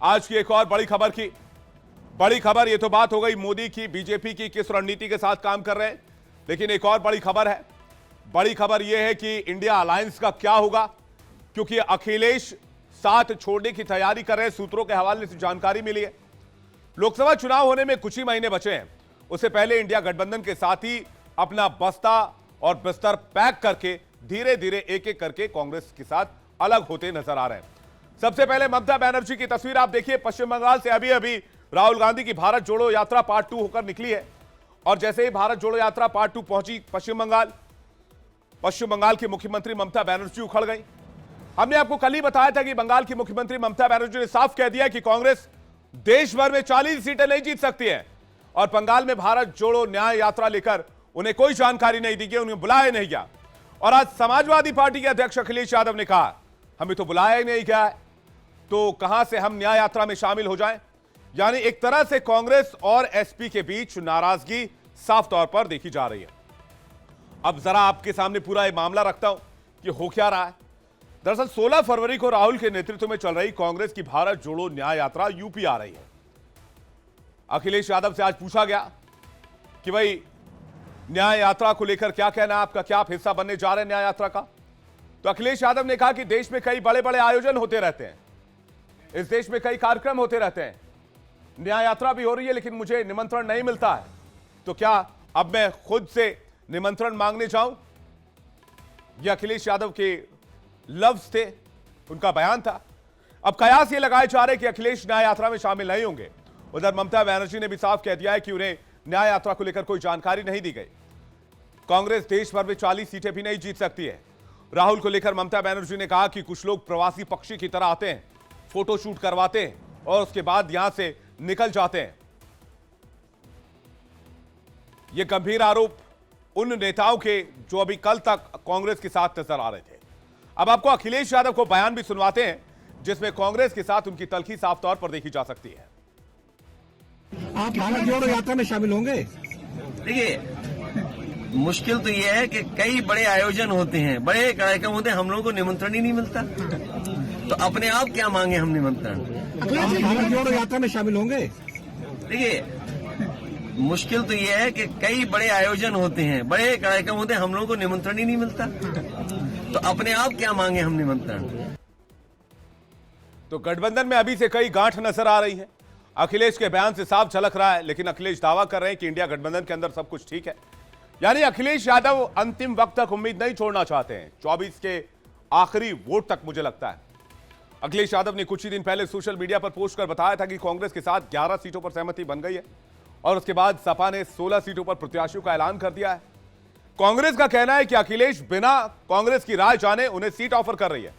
आज की एक और बड़ी खबर की बड़ी खबर, ये तो बात हो गई मोदी की, बीजेपी की किस रणनीति के साथ काम कर रहे हैं, लेकिन एक और बड़ी खबर है। बड़ी खबर यह है कि इंडिया अलायंस का क्या होगा, क्योंकि अखिलेश साथ छोड़ने की तैयारी कर रहे हैं। सूत्रों के हवाले से जानकारी मिली है। लोकसभा चुनाव होने में कुछ ही महीने बचे हैं, उससे पहले इंडिया गठबंधन के साथ ही अपना बस्ता और बिस्तर पैक करके धीरे धीरे एक एक करके कांग्रेस के साथ अलग होते नजर आ रहे हैं। सबसे पहले ममता बनर्जी की तस्वीर आप देखिए। पश्चिम बंगाल से अभी अभी राहुल गांधी की भारत जोड़ो यात्रा पार्ट 2 होकर निकली है, और जैसे ही भारत जोड़ो यात्रा पार्ट 2 पहुंची पश्चिम बंगाल की मुख्यमंत्री ममता बनर्जी उखड़ गई। हमने आपको कल ही बताया था कि बंगाल की मुख्यमंत्री ममता बनर्जी ने साफ कह दिया कि कांग्रेस देश भर में 40 सीटें नहीं जीत सकती है, और बंगाल में भारत जोड़ो न्याय यात्रा लेकर उन्हें कोई जानकारी नहीं दी गई, उन्हें बुलाया नहीं गया। और आज समाजवादी पार्टी के अध्यक्ष अखिलेश यादव ने कहा हमें तो बुलाया ही नहीं गया है, तो कहां से हम न्याय यात्रा में शामिल हो जाएं। यानी एक तरह से कांग्रेस और एसपी के बीच नाराजगी साफ तौर पर देखी जा रही है। अब जरा आपके सामने पूरा ये मामला रखता हूं कि हो क्या रहा है। दरअसल 16 फरवरी को राहुल के नेतृत्व में चल रही कांग्रेस की भारत जोड़ो न्याय यात्रा यूपी आ रही है। अखिलेश यादव से आज पूछा गया कि भाई न्याय यात्रा को लेकर क्या कहना है आपका, क्या आप हिस्सा बनने जा रहे हैं न्याय यात्रा का। तो अखिलेश यादव ने कहा कि देश में कई बड़े बड़े आयोजन होते रहते हैं, इस देश में कई कार्यक्रम होते रहते हैं, न्याय यात्रा भी हो रही है, लेकिन मुझे निमंत्रण नहीं मिलता है, तो क्या अब मैं खुद से निमंत्रण मांगने जाऊं। यह अखिलेश यादव के लफ्ज थे, उनका बयान था। अब कयास ये लगाए जा रहे कि अखिलेश न्याय यात्रा में शामिल नहीं होंगे। उधर ममता बनर्जी ने भी साफ कह दिया है कि उन्हें न्याय यात्रा को लेकर कोई जानकारी नहीं दी गई। कांग्रेस देश भर में 40 सीटें भी नहीं जीत सकती है। राहुल को लेकर ममता बनर्जी ने कहा कि कुछ लोग प्रवासी पक्षी की तरह आते हैं, फोटो शूट करवाते हैं और उसके बाद यहां से निकल जाते हैं। यह गंभीर आरोप उन नेताओं के जो अभी कल तक कांग्रेस के साथ नजर आ रहे थे। अब आपको अखिलेश यादव को बयान भी सुनवाते हैं, जिसमें कांग्रेस के साथ उनकी तल्खी साफ तौर पर देखी जा सकती है। आप भारत जोड़ो यात्रा में शामिल होंगे? देखिए, मुश्किल तो यह है कि कई बड़े आयोजन होते हैं, बड़े कार्यक्रम होते हैं, हम लोगों को निमंत्रण ही नहीं मिलता, तो अपने आप क्या मांगे हम निमंत्रण। आप भारत जोड़ो यात्रा में शामिल होंगे? देखिए, मुश्किल तो यह है कि कई बड़े आयोजन होते हैं, बड़े कार्यक्रम होते हैं, हम लोगों को निमंत्रण ही नहीं मिलता, तो अपने आप क्या मांगे हम निमंत्रण। तो गठबंधन में अभी से कई गांठ नजर आ रही है। अखिलेश के बयान से साफ झलक रहा है, लेकिन अखिलेश दावा कर रहे हैं कि इंडिया गठबंधन के अंदर सब कुछ ठीक है। यानी अखिलेश यादव अंतिम वक्त तक उम्मीद नहीं छोड़ना चाहते हैं, 24 के आखिरी वोट तक मुझे लगता है। अखिलेश यादव ने कुछ ही दिन पहले सोशल मीडिया पर पोस्ट कर बताया था कि कांग्रेस के साथ 11 सीटों पर सहमति बन गई है, और उसके बाद सपा ने 16 सीटों पर प्रत्याशियों का ऐलान कर दिया है। कांग्रेस का कहना है कि अखिलेश बिना कांग्रेस की राय जाने उन्हें सीट ऑफर कर रही है।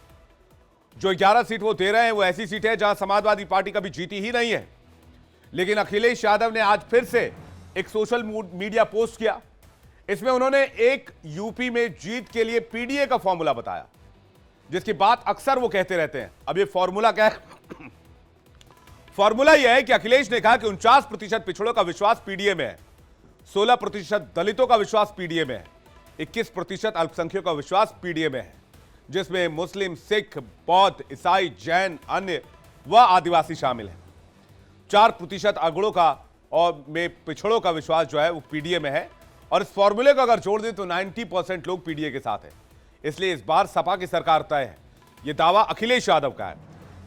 जो 11 सीट वो दे रहे हैं वो ऐसी सीट है जहां समाजवादी पार्टी कभी जीती ही नहीं है। लेकिन अखिलेश यादव ने आज फिर से एक सोशल मीडिया पोस्ट किया। इसमें उन्होंने एक यूपी में जीत के लिए पीडीए का फॉर्मूला बताया, जिसकी बात अक्सर वो कहते रहते हैं। अब ये फॉर्मूला क्या है? फॉर्मूला यह है कि अखिलेश ने कहा कि 49% पिछड़ों का विश्वास पीडीए में है, 16% दलितों का विश्वास पीडीए में है, 21% अल्पसंख्यकों का विश्वास पीडीए में है, जिसमें मुस्लिम, सिख, बौद्ध, ईसाई, जैन, अन्य व आदिवासी शामिल हैं। 4% अगड़ों का और में पिछड़ों का विश्वास जो है वो पीडीए में है, और इस फॉर्मूले को अगर जोड़ दें तो 90% लोग पीडीए के साथ हैं। इसलिए इस बार सपा की सरकार तय है, यह दावा अखिलेश यादव का है।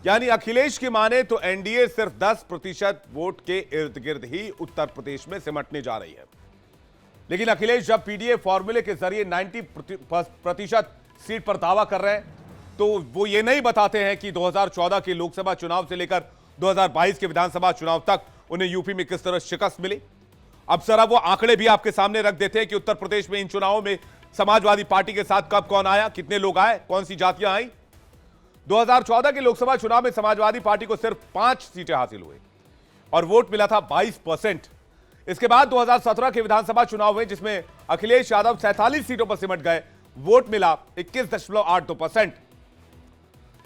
यानी अखिलेश की माने तो एनडीए सिर्फ 10% वोट के इर्द गिर्द ही उत्तर प्रदेश में सिमटने जा रही है। लेकिन अखिलेश जब पीडीए फॉर्मूले के जरिए 90% सीट पर दावा कर रहे हैं, तो वो ये नहीं बताते हैं कि 2014 के लोकसभा चुनाव से लेकर 2022 के विधानसभा चुनाव तक उन्हें यूपी में किस तरह शिकस्त मिली। अब जरा वो आंकड़े भी आपके सामने रख देते हैं कि उत्तर प्रदेश में इन चुनावों में समाजवादी पार्टी के साथ कब कौन आया, कितने लोग आए, कौन सी जातियां आई। 2014 के लोकसभा चुनाव में समाजवादी पार्टी को सिर्फ 5 सीटें हासिल हुई और वोट मिला था 22%। इसके बाद 2017 के विधानसभा चुनाव हुए, जिसमें अखिलेश यादव 47 सीटों पर सिमट गए, वोट मिला 21.82%।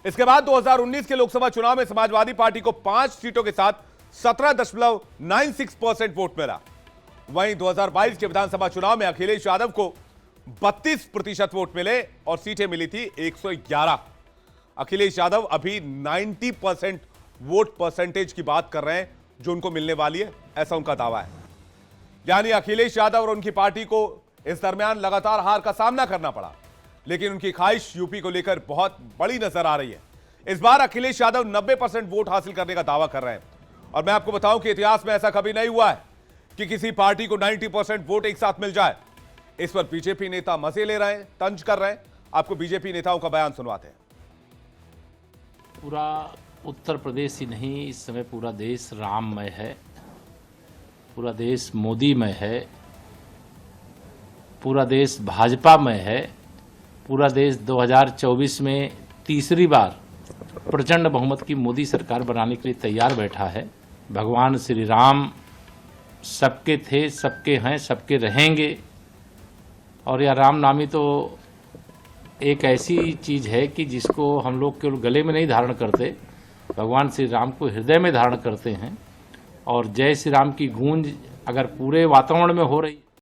इसके बाद 2019 के लोकसभा चुनाव में समाजवादी पार्टी को 5 सीटों के साथ 17.96% वोट मिला। वहीं 2022 के विधानसभा चुनाव में अखिलेश यादव को 32% वोट मिले और सीटें मिली थी 111। अखिलेश यादव अभी 90% वोट परसेंटेज की बात कर रहे हैं जो उनको मिलने वाली है, ऐसा उनका दावा है। यानी अखिलेश यादव और उनकी पार्टी को इस दरमियान लगातार हार का सामना करना पड़ा, लेकिन उनकी ख्वाहिश यूपी को लेकर बहुत बड़ी नजर आ रही है। इस बार अखिलेश यादव 90% वोट हासिल करने का दावा कर रहे हैं, और मैं आपको बताऊं कि इतिहास में ऐसा कभी नहीं हुआ है कि किसी पार्टी को 90% वोट एक साथ मिल जाए। इस पर बीजेपी नेता मजे ले रहे हैं, तंज कर रहे हैं। आपको बीजेपी नेताओं का बयान सुनवाते हैं। पूरा उत्तर प्रदेश ही नहीं, इस समय पूरा देश राममय है, पूरा देश मोदीमय है, पूरा देश भाजपामय है, पूरा देश 2024 में तीसरी बार प्रचंड बहुमत की मोदी सरकार बनाने के लिए तैयार बैठा है। भगवान श्री राम सबके थे, सबके हैं, सबके रहेंगे, और यह रामनामी तो एक ऐसी चीज़ है कि जिसको हम लोग केवल गले में नहीं धारण करते, भगवान श्री राम को हृदय में धारण करते हैं। और जय श्री राम की गूंज अगर पूरे वातावरण में हो रही